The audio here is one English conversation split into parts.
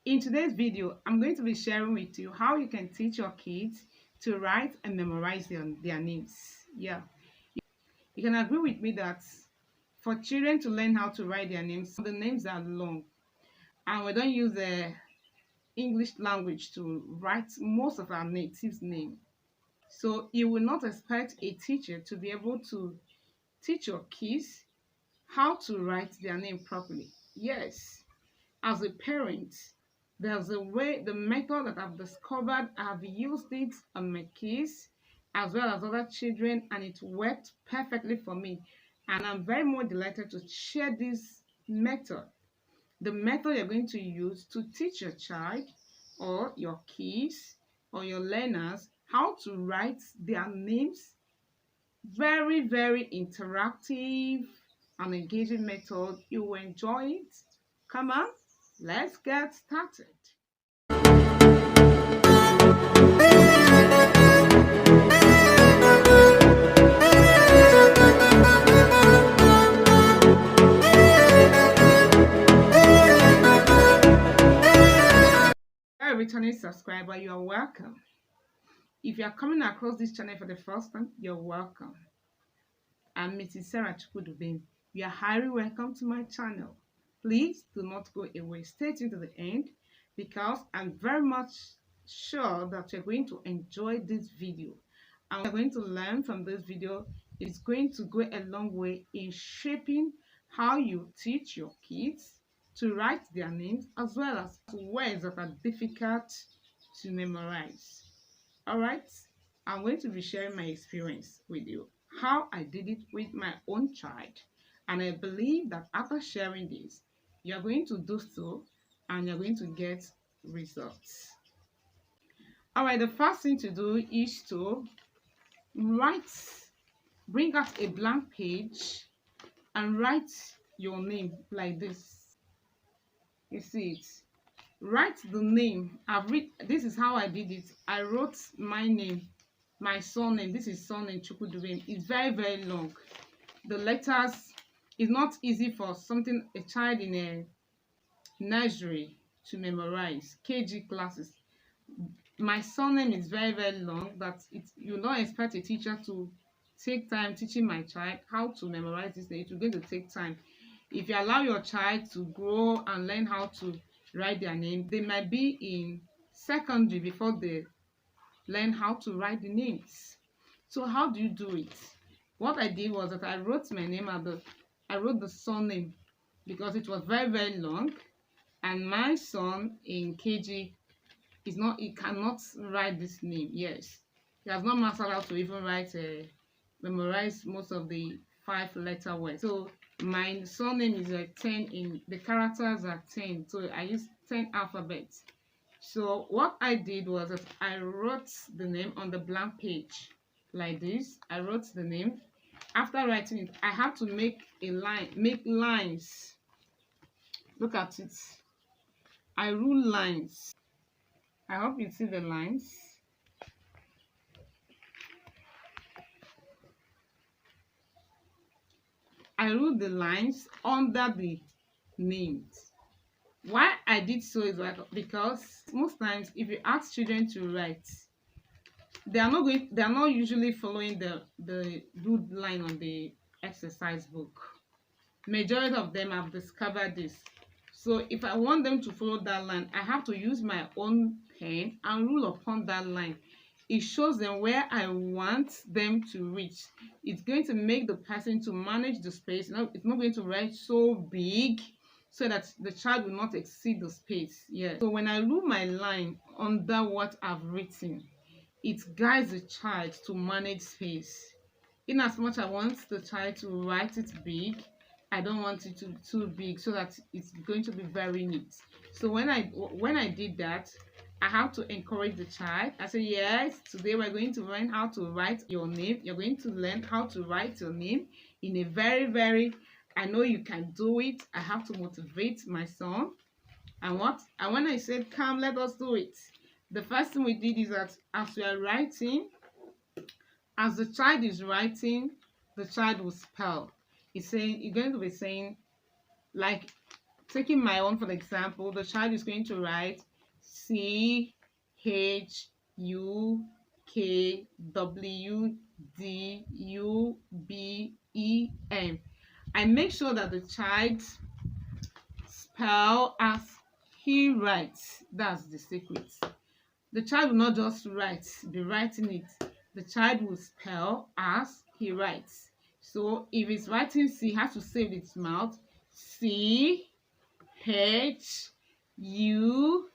In today's video, I'm going to be sharing with you how you can teach your kids to write and memorize their names. Yeah, you can agree with me that for children to learn how to write their names, the names are long and we don't use the English language to write most of our natives' name. So you will not expect a teacher to be able to teach your kids how to write their name properly. Yes, as a parent, there's a way, the method that I've discovered, I've used it on my kids as well as other children, and it worked perfectly for me. And I'm very much delighted to share this method. The method you're going to use to teach your child or your kids or your learners how to write their names. Very, very interactive and engaging method. You will enjoy it. Come on, let's get started. If you're a returning subscriber, you are welcome. If you are coming across this channel for the first time, you're welcome. I'm Mrs. Sarah Chukudubin. You are highly welcome to my channel. Please do not go away. Stay tuned to the end because I'm very much sure that you're going to enjoy this video. And we're going to learn from this video. It's going to go a long way in shaping how you teach your kids to write their names as well as words that are difficult to memorize. All right, I'm going to be sharing my experience with you, how I did it with my own child. And I believe that after sharing this, you're going to do so and you're going to get results. All right, the first thing to do is to bring out a blank page and write your name like this. You see it? Write the name. This is how I did it. I wrote my name, my surname. This is surname Chukudubem. It's very, very long. The letters is not easy for a child in a nursery to memorize. KG classes. My surname is very, very long that you don't expect a teacher to take time teaching my child how to memorize this name. It's going to take time. If you allow your child to grow and learn how to write their name, they might be in secondary before they learn how to write the names. So how do you do it? What I did was that I wrote my name I wrote the surname because it was very, very long, and my son in KG he cannot write this name. Yes, he has not mastered how to even memorize most of the 5-letter words. So my surname is 10, in the characters are 10, so I used 10 alphabets. So what I did was that I wrote the name on the blank page like this. I wrote the name. After writing it, I have to make lines. Look at it. I rule lines. I hope you see the lines. I rule the lines under the names. Why I did so is because most times if you ask children to write, they are not usually following the good line on the exercise book. Majority of them have discovered this. So if I want them to follow that line, I have to use my own pen and rule upon that line. It shows them where I want them to reach. It's going to make the person to manage the space. It's not going to write so big so that the child will not exceed the space. Yeah. So when I rule my line under what I've written, it guides the child to manage space. In as much I want the child to write it big, I don't want it to too big so that it's going to be very neat. So when I did that, I have to encourage the child. I say, yes, today we're going to learn how to write your name. You're going to learn how to write your name in a very, very, I know you can do it. I have to motivate my son. And when I said, come, let us do it. The first thing we did is that as we are writing, as the child is writing, the child will spell. You're going to be saying, like, Taking my own for example, the child is going to write CHUKWDUBEM. I make sure that the child spell as he writes. That's the secret. The child will not just be writing it. The child will spell as he writes. So if it's writing C, he has to say with its mouth C H U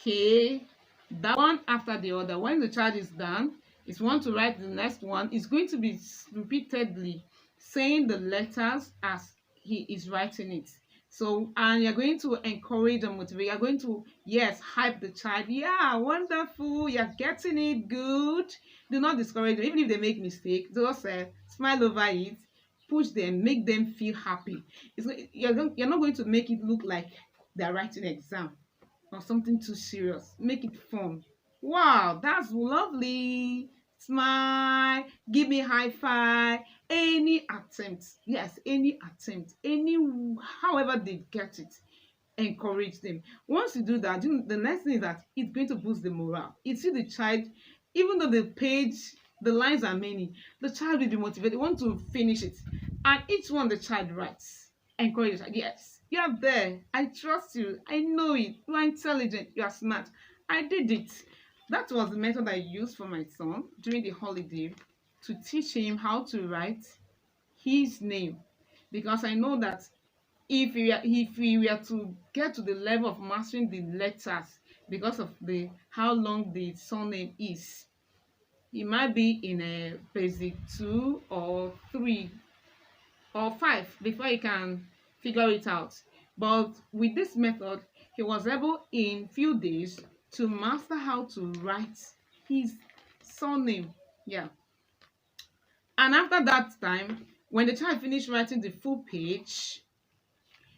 K, that one after the other. When the child is done, if you want to write the next one, it's going to be repeatedly saying the letters as he is writing it. So, and you're going to encourage and motivate. You're going to, yes, hype the child. Yeah, wonderful. You're getting it good. Do not discourage them. Even if they make mistake, just smile over it. Push them, make them feel happy. You're not going to make it look like they're writing an exam or something too serious. Make it fun. Wow, that's lovely. Smile, give me high five. Any attempt, yes, any attempt, however they get it, encourage them. Once you do that, the next thing is that it's going to boost the morale. You see the child, even though the lines are many, the child will be motivated. They want to finish it, and each one the child writes. Encourage. Yes, you are there. I trust you. I know it. You are intelligent. You are smart. I did it. That was the method I used for my son during the holiday to teach him how to write his name, because I know that if we were to get to the level of mastering the letters because of the how long the surname is, it might be in a basic 2 or 3 or 5 before he can figure it out. But with this method, he was able in few days to master how to write his surname. Yeah. And after that time, when the child finished writing the full page,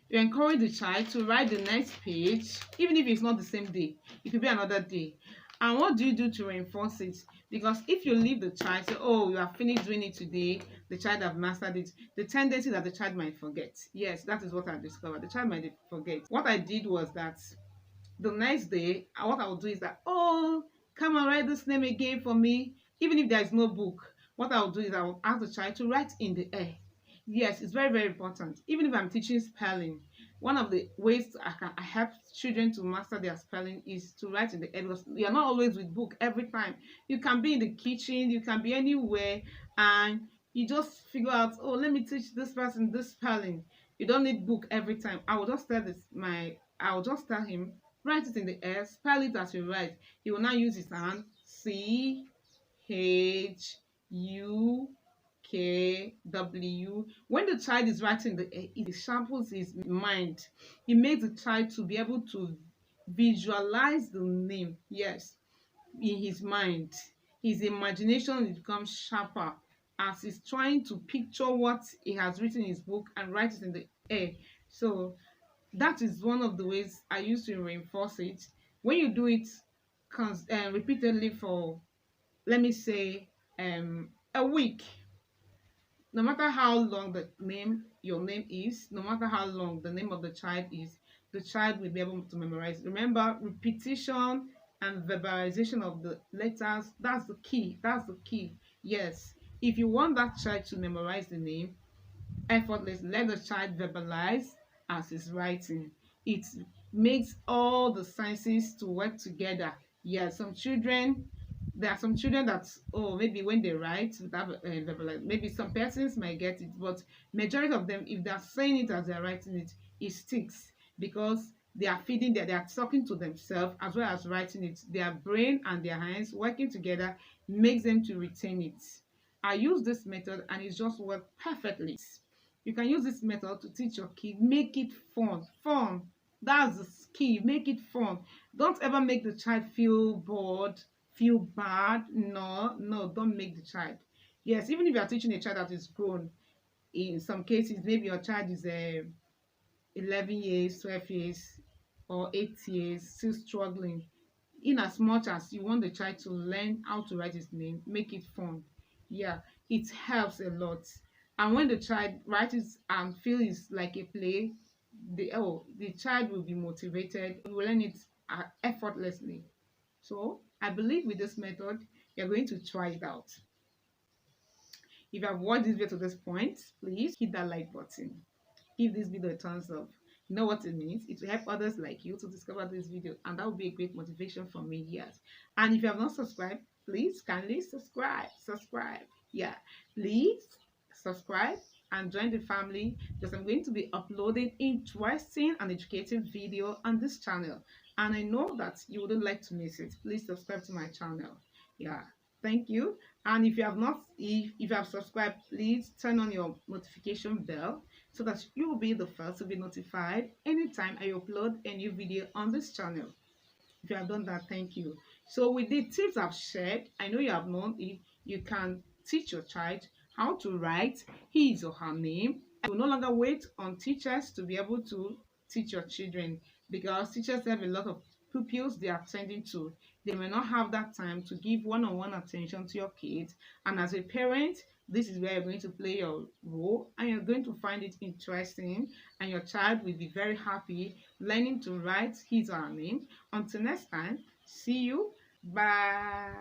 you encourage the child to write the next page, even if it's not the same day. It could be another day. And what do you do to reinforce it? Because if you leave the child, say, oh, you have finished doing it today, the child have mastered it, the tendency that the child might forget. Yes, that is what I discovered. The child might forget. What I did was that the next day, what I will do is that, oh, come and write this name again for me. Even if there is no book, what I will do is I will ask the child to write in the air. Yes, it's very, very important. Even if I'm teaching spelling, one of the ways I help children to master their spelling is to write in the air. Because you're not always with book every time. You can be in the kitchen, you can be anywhere, and you just figure out, oh, let me teach this person this spelling. You don't need book every time. I will just tell him, write it in the air, spell it as you write. He will now use his hand. CHUKW. When the child is writing the air, it sharpens his mind. It makes the child to be able to visualize the name. Yes, in his mind. His imagination becomes sharper as he's trying to picture what he has written in his book and write it in the air. So that is one of the ways I use to reinforce it. When you do it repeatedly for, let me say, a week, no matter how long your name is, no matter how long the name of the child is, the child will be able to memorize. Remember, repetition and verbalization of the letters, that's the key. That's the key. Yes. If you want that child to memorize the name, effortless, let the child verbalize as he's writing. It makes all the sciences to work together. Yeah, there are some children that, oh, maybe when they write without verbalize, maybe some persons might get it, but majority of them, if they're saying it as they're writing it, it sticks because they are they are talking to themselves as well as writing it. Their brain and their hands working together makes them to retain it. I use this method and it just worked perfectly. You can use this method to teach your kid. Make it fun. Fun. That's the key. Make it fun. Don't ever make the child feel bored, feel bad. No, don't make the child. Yes, even if you are teaching a child that is grown, in some cases, maybe your child is 11 years, 12 years, or 8 years, still struggling. In as much as you want the child to learn how to write his name, make it fun. Yeah, it helps a lot. And when the child writes it and feels like a play, the child will be motivated, will learn it effortlessly. So I believe with this method, you're going to try it out. If you have watched this video to this point, please hit that like button. Give this video a thumbs up. You know what it means? It will help others like you to discover this video, and that will be a great motivation for me. Yes. And if you have not subscribed, please kindly subscribe. Subscribe. Yeah. Please subscribe and join the family, because I'm going to be uploading interesting and educative video on this channel. And I know that you wouldn't like to miss it. Please subscribe to my channel. Yeah. Thank you. And if you have not, if you have subscribed, please turn on your notification bell so that you will be the first to be notified anytime I upload a new video on this channel. If you have done that, thank you. So with the tips I've shared, I know you have known if you can teach your child how to write his or her name. You will no longer wait on teachers to be able to teach your children, because teachers have a lot of pupils they are attending to. They may not have that time to give one-on-one attention to your kids. And as a parent, this is where you're going to play your role, and you're going to find it interesting, and your child will be very happy learning to write his or her name. Until next time, see you. Bye.